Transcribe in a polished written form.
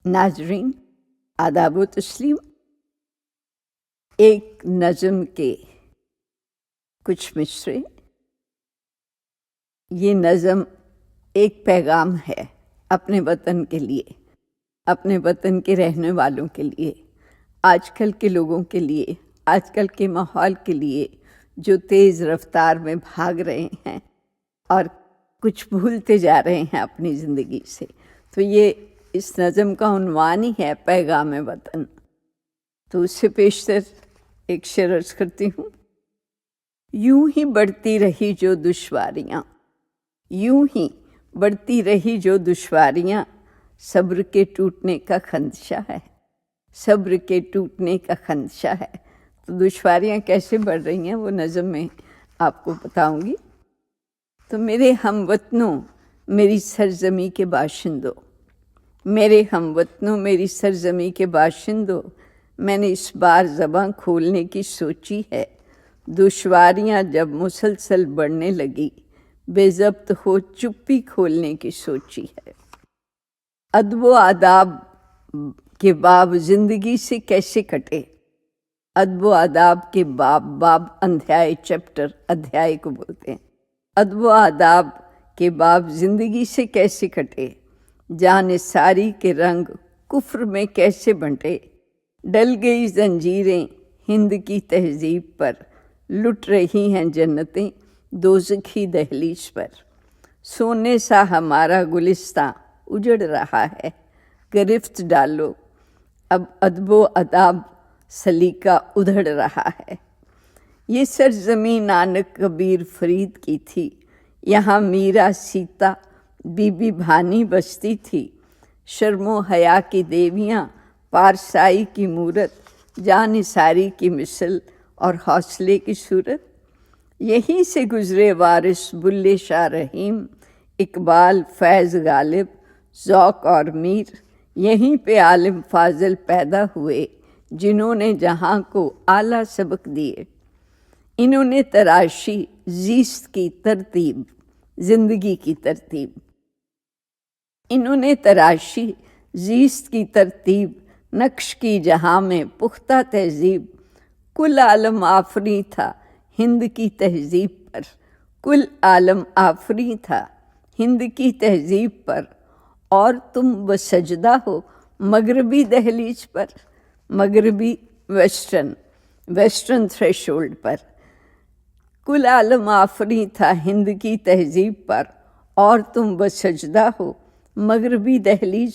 नाजरीन, आदाब व तस्लीम। एक नज़म के कुछ मिसरे। ये नज़म एक पैगाम है अपने वतन के लिए, अपने वतन के रहने वालों के लिए, आजकल के लोगों के लिए, आजकल के माहौल के लिए जो तेज़ रफ्तार में भाग रहे हैं और कुछ भूलते जा रहे हैं अपनी ज़िंदगी से। तो ये इस नज़म का उन्वान ही है पैगाम वतन। तो उससे पेशतर एक शेर अर्ज़ करती हूँ। यूं ही बढ़ती रही जो दुश्वारियाँ, यूं ही बढ़ती रही जो दुश्वारियाँ, सब्र के टूटने का खदशा है, सब्र के टूटने का खदशा है। तो दुश्वारियाँ कैसे बढ़ रही हैं वो नज़म में आपको बताऊंगी। तो मेरे हमवतनों, मेरी सरजमी के बाशिंदों, मेरे हमवतनों, मेरी सरजमी के बाशिंदों, मैंने इस बार ज़बां खोलने की सोची है। दुश्वारियाँ जब मुसलसल बढ़ने लगी, बेज़ब्त हो चुप्पी खोलने की सोची है। अदब व आदाब के बाब ज़िंदगी से कैसे कटे, अदब व आदाब के बाब अध्याय, चैप्टर अध्याय को बोलते हैं। अदब व आदाब के बाब ज़िंदगी से कैसे कटे, जान सारी के रंग कुफ्र में कैसे बंटे। डल गई जंजीरें हिंद की तहजीब पर, लुट रही हैं जन्नतें दोज़खी दहलीज पर। सोने सा हमारा गुलिस्तां उजड़ रहा है, गिरफ्त डालो अब अदब व आदाब सलीका उधड़ रहा है। ये सरज़मीं नानक कबीर फरीद की थी, यहाँ मीरा सीता बीबी भानी बसती थी। शर्मो हया की देवियाँ, पारसाई की मूरत, जानिसारी की मिसल और हौसले की सूरत। यहीं से गुज़रे वारिस बुल्ले शाह रहीम, इकबाल फैज़ गालिब, ज़ौक़ और मीर। यहीं पे आलिम फाज़िल पैदा हुए, जिन्होंने जहाँ को आला सबक दिए। इन्होंने तराशी ज़ीस्त की तरतीब, ज़िंदगी की तरतीब। इन्होंने तराशी ज़ीस्त की तरतीब, नक्श की जहाँ में पुख्ता तहज़ीब। कुल आलम आफरी था हिंद की तहज़ीब पर, कुल आलम आफरी था हिंद की तहज़ीब पर। और तुम बसजदा हो मगरबी दहलीज पर, मगरबी वेस्टर्न थ्रेशोल्ड पर। कुल आलम आफरी था हिंद की तहज़ीब पर, और तुम बसजदा हो मगरबी दहलीज